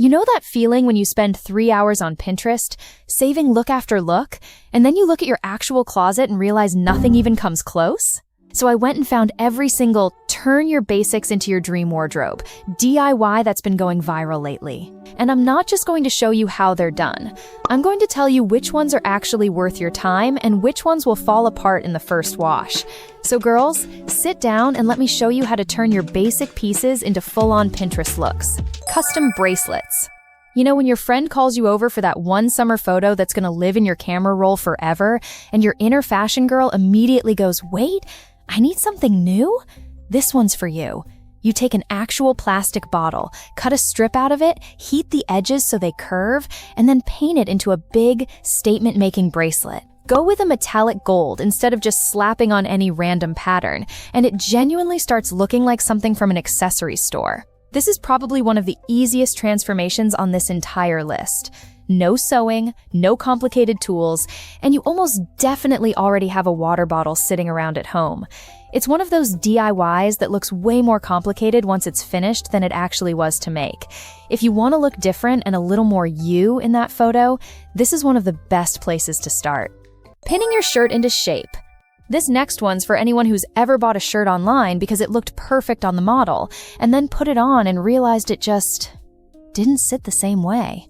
You know that feeling when you spend 3 hours on Pinterest, saving look after look, and then you look at your actual closet and realize nothing even comes close? So I went and found every single turn your basics into your dream wardrobe DIY that's been going viral lately. And I'm not just going to show you how they're done. I'm going to tell you which ones are actually worth your time and which ones will fall apart in the first wash. So girls, sit down and let me show you how to turn your basic pieces into full-on Pinterest looks. Custom bracelets. You know, when your friend calls you over for that one summer photo that's gonna live in your camera roll forever, and your inner fashion girl immediately goes, wait, I need something new? This one's for you. You take an actual plastic bottle, cut a strip out of it, heat the edges so they curve, and then paint it into a big, statement-making bracelet. Go with a metallic gold instead of just slapping on any random pattern, and it genuinely starts looking like something from an accessory store. This is probably one of the easiest transformations on this entire list. No sewing, no complicated tools, and you almost definitely already have a water bottle sitting around at home. It's one of those DIYs that looks way more complicated once it's finished than it actually was to make. If you want to look different and a little more you in that photo, this is one of the best places to start. Pinning your shirt into shape. This next one's for anyone who's ever bought a shirt online because it looked perfect on the model, and then put it on and realized it just didn't sit the same way.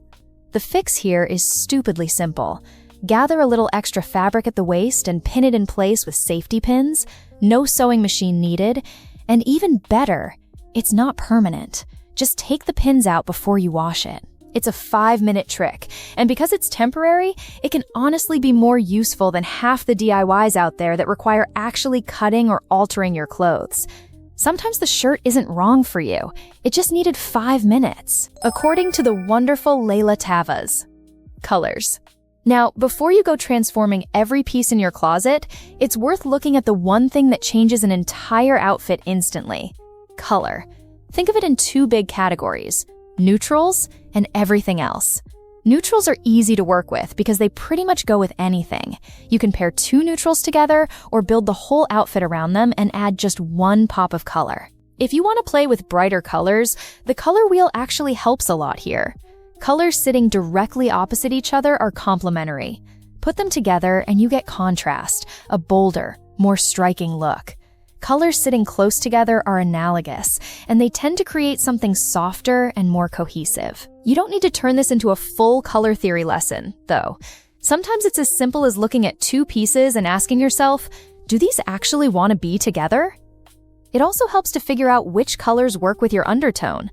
The fix here is stupidly simple. Gather a little extra fabric at the waist and pin it in place with safety pins. No sewing machine needed. And even better, it's not permanent. Just take the pins out before you wash it. It's a 5-minute trick, and because it's temporary, it can honestly be more useful than half the DIYs out there that require actually cutting or altering your clothes. Sometimes the shirt isn't wrong for you. It just needed 5 minutes, according to the wonderful Layla Tavas. Colors. Now, before you go transforming every piece in your closet, it's worth looking at the one thing that changes an entire outfit instantly: color. Think of it in 2 big categories: neutrals and everything else. Neutrals are easy to work with because they pretty much go with anything. You can pair 2 neutrals together or build the whole outfit around them and add just 1 pop of color. If you want to play with brighter colors, the color wheel actually helps a lot here. Colors sitting directly opposite each other are complementary. Put them together and you get contrast, a bolder, more striking look. Colors sitting close together are analogous, and they tend to create something softer and more cohesive. You don't need to turn this into a full color theory lesson, though. Sometimes it's as simple as looking at 2 pieces and asking yourself, do these actually want to be together? It also helps to figure out which colors work with your undertone.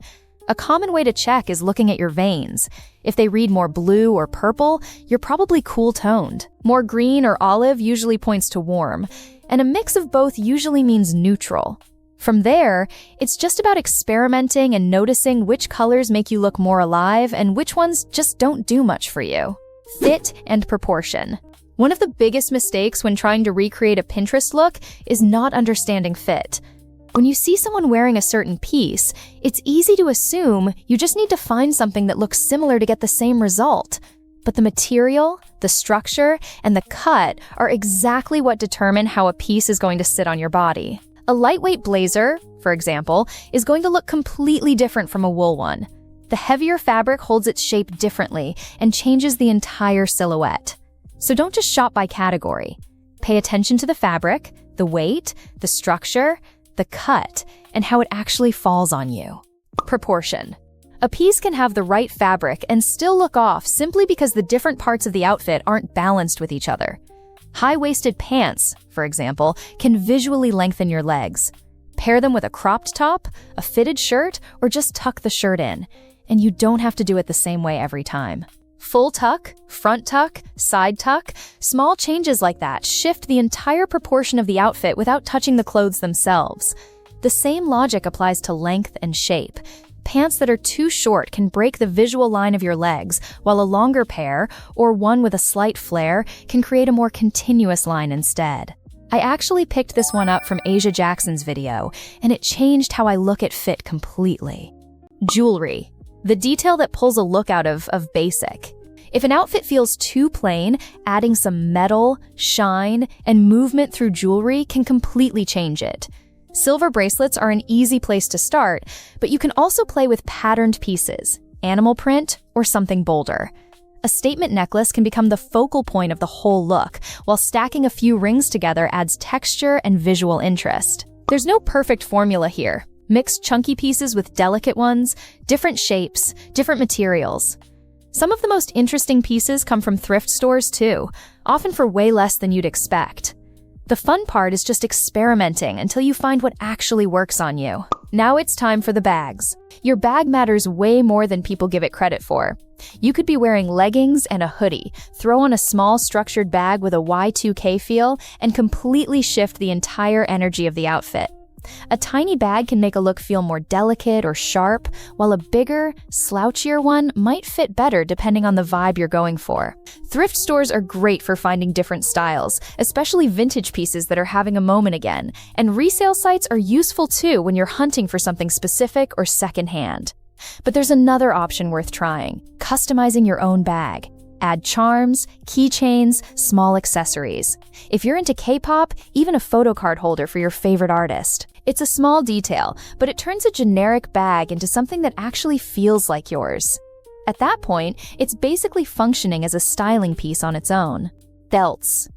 A common way to check is looking at your veins. If they read more blue or purple, you're probably cool-toned. More green or olive usually points to warm, and a mix of both usually means neutral. From there, it's just about experimenting and noticing which colors make you look more alive and which ones just don't do much for you. Fit and proportion. One of the biggest mistakes when trying to recreate a Pinterest look is not understanding fit. When you see someone wearing a certain piece, it's easy to assume you just need to find something that looks similar to get the same result. But the material, the structure, and the cut are exactly what determine how a piece is going to sit on your body. A lightweight blazer, for example, is going to look completely different from a wool one. The heavier fabric holds its shape differently and changes the entire silhouette. So don't just shop by category. Pay attention to the fabric, the weight, the structure, the cut, and how it actually falls on you. Proportion. A piece can have the right fabric and still look off simply because the different parts of the outfit aren't balanced with each other. High-waisted pants, for example, can visually lengthen your legs. Pair them with a cropped top, a fitted shirt, or just tuck the shirt in, and you don't have to do it the same way every time. Full tuck, front tuck, side tuck, small changes like that shift the entire proportion of the outfit without touching the clothes themselves. The same logic applies to length and shape. Pants that are too short can break the visual line of your legs, while a longer pair, or one with a slight flare, can create a more continuous line instead. I actually picked this one up from Asia Jackson's video, and it changed how I look at fit completely. Jewelry. The detail that pulls a look out of basic. If an outfit feels too plain, adding some metal, shine, and movement through jewelry can completely change it. Silver bracelets are an easy place to start, but you can also play with patterned pieces, animal print, or something bolder. A statement necklace can become the focal point of the whole look, while stacking a few rings together adds texture and visual interest. There's no perfect formula here. Mix chunky pieces with delicate ones, different shapes, different materials. Some of the most interesting pieces come from thrift stores too, often for way less than you'd expect. The fun part is just experimenting until you find what actually works on you. Now it's time for the bags. Your bag matters way more than people give it credit for. You could be wearing leggings and a hoodie, throw on a small structured bag with a Y2K feel, and completely shift the entire energy of the outfit. A tiny bag can make a look feel more delicate or sharp, while a bigger, slouchier one might fit better depending on the vibe you're going for. Thrift stores are great for finding different styles, especially vintage pieces that are having a moment again, and resale sites are useful too when you're hunting for something specific or secondhand. But there's another option worth trying: customizing your own bag. Add charms, keychains, small accessories. If you're into K-pop, even a photo card holder for your favorite artist. It's a small detail, but it turns a generic bag into something that actually feels like yours. At that point, it's basically functioning as a styling piece on its own. Belts.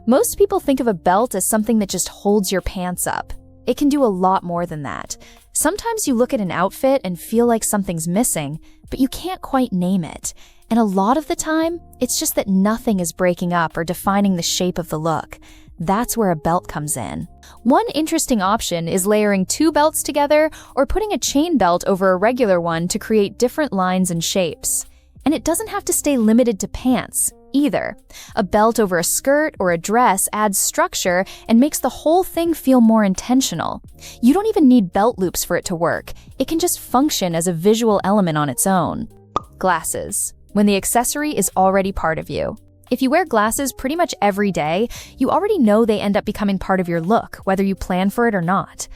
Most people think of a belt as something that just holds your pants up. It can do a lot more than that. Sometimes you look at an outfit and feel like something's missing, but you can't quite name it. And a lot of the time, it's just that nothing is breaking up or defining the shape of the look. That's where a belt comes in. One interesting option is layering two belts together or putting a chain belt over a regular one to create different lines and shapes. And it doesn't have to stay limited to pants either. A belt over a skirt or a dress adds structure and makes the whole thing feel more intentional. You don't even need belt loops for it to work. It can just function as a visual element on its own. Glasses. When the accessory is already part of you. If you wear glasses pretty much every day, you already know they end up becoming part of your look, whether you plan for it or not.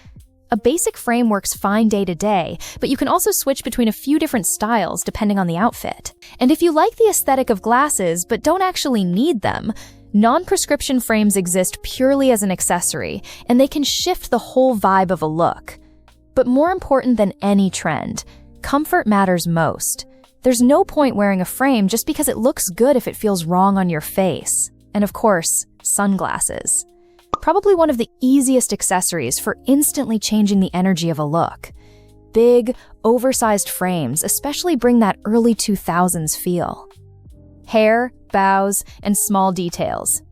A basic frame works fine day to day, but you can also switch between a few different styles depending on the outfit. And if you like the aesthetic of glasses but don't actually need them, non-prescription frames exist purely as an accessory, and they can shift the whole vibe of a look. But more important than any trend, comfort matters most. There's no point wearing a frame just because it looks good if it feels wrong on your face. And of course, sunglasses. Probably one of the easiest accessories for instantly changing the energy of a look. Big, oversized frames especially bring that early 2000s feel. Hair, bows, and small details.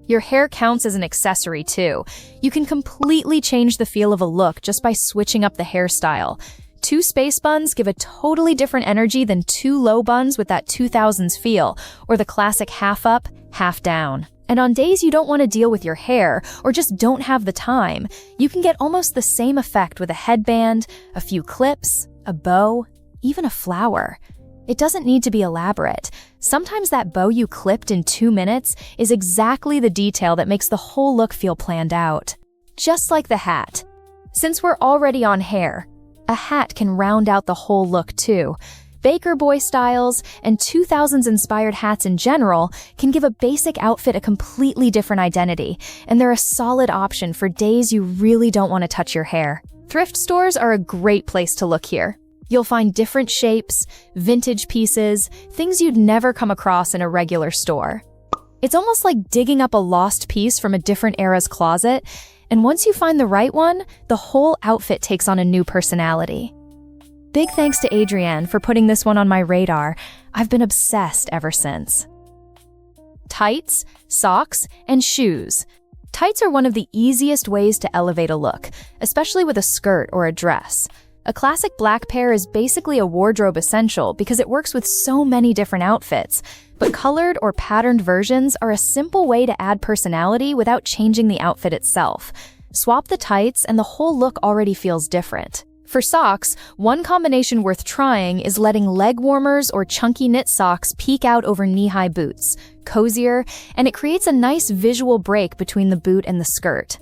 Your hair counts as an accessory too. You can completely change the feel of a look just by switching up the hairstyle. Two space buns give a totally different energy than two low buns with that 2000s feel, or the classic half up, half down. And on days you don't want to deal with your hair, or just don't have the time, you can get almost the same effect with a headband, a few clips, a bow, even a flower. It doesn't need to be elaborate. Sometimes that bow you clipped in 2 minutes is exactly the detail that makes the whole look feel planned out. Just like the hat. Since we're already on hair, a hat can round out the whole look too. Baker Boy styles and 2000s-inspired hats in general can give a basic outfit a completely different identity, and they're a solid option for days you really don't want to touch your hair. Thrift stores are a great place to look here. You'll find different shapes, vintage pieces, things you'd never come across in a regular store. It's almost like digging up a lost piece from a different era's closet, and once you find the right one, the whole outfit takes on a new personality. Big thanks to Adrienne for putting this one on my radar. I've been obsessed ever since. Tights, socks, and shoes. Tights are one of the easiest ways to elevate a look, especially with a skirt or a dress. A classic black pair is basically a wardrobe essential because it works with so many different outfits, but colored or patterned versions are a simple way to add personality without changing the outfit itself. Swap the tights and the whole look already feels different. For socks, one combination worth trying is letting leg warmers or chunky knit socks peek out over knee-high boots. Cozier, and it creates a nice visual break between the boot and the skirt.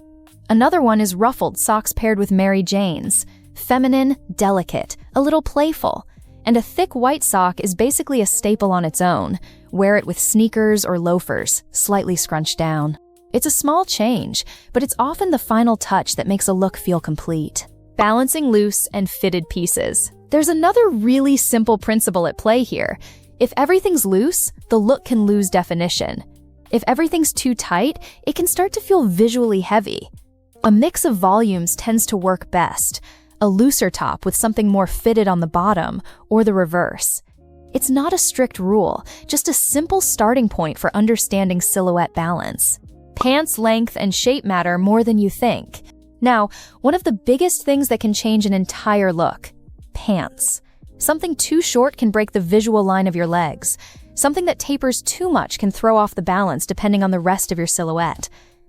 Another one is ruffled socks paired with Mary Janes. Feminine, delicate, a little playful. And a thick white sock is basically a staple on its own. Wear it with sneakers or loafers, slightly scrunched down. It's a small change, but it's often the final touch that makes a look feel complete. Balancing loose and fitted pieces. There's another really simple principle at play here. If everything's loose, the look can lose definition. If everything's too tight, it can start to feel visually heavy. A mix of volumes tends to work best. A looser top with something more fitted on the bottom, or the reverse. It's not a strict rule, just a simple starting point for understanding silhouette balance. Pants length and shape matter more than you think. Now, one of the biggest things that can change an entire look: pants. Something too short can break the visual line of your legs. Something that tapers too much can throw off the balance depending on the rest of your silhouette.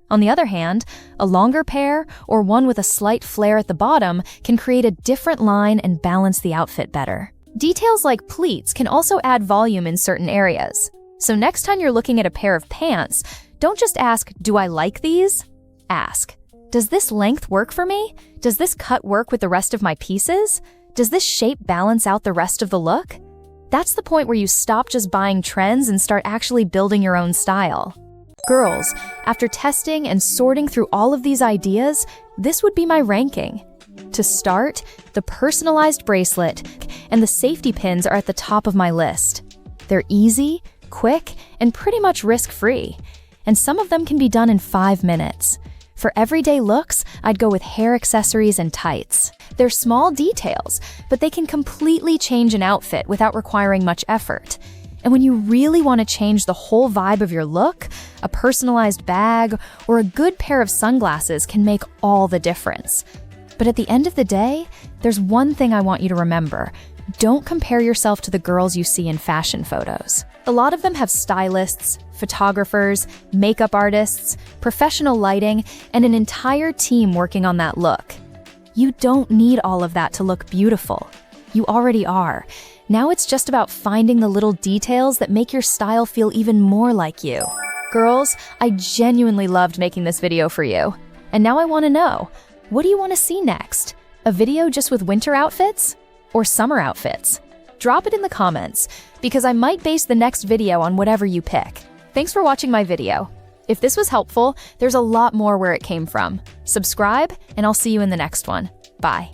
On the other hand, a longer pair, or one with a slight flare at the bottom, can create a different line and balance the outfit better. Details like pleats can also add volume in certain areas. So next time you're looking at a pair of pants, don't just ask, "Do I like these?" Ask, "Does this length work for me? Does this cut work with the rest of my pieces? Does this shape balance out the rest of the look?" That's the point where you stop just buying trends and start actually building your own style. Girls, after testing and sorting through all of these ideas, this would be my ranking. To start, the personalized bracelet and the safety pins are at the top of my list. They're easy, quick, and pretty much risk-free. And some of them can be done in 5 minutes. For everyday looks, I'd go with hair accessories and tights. They're small details, but they can completely change an outfit without requiring much effort. And when you really want to change the whole vibe of your look, a personalized bag or a good pair of sunglasses can make all the difference. But at the end of the day, there's one thing I want you to remember. Don't compare yourself to the girls you see in fashion photos. A lot of them have stylists, photographers, makeup artists, professional lighting, and an entire team working on that look. You don't need all of that to look beautiful. You already are. Now it's just about finding the little details that make your style feel even more like you. Girls, I genuinely loved making this video for you. And now I want to know, what do you want to see next? A video just with winter outfits? Or summer outfits? Drop it in the comments, because I might base the next video on whatever you pick. Thanks for watching my video. If this was helpful, there's a lot more where it came from. Subscribe, and I'll see you in the next one. Bye.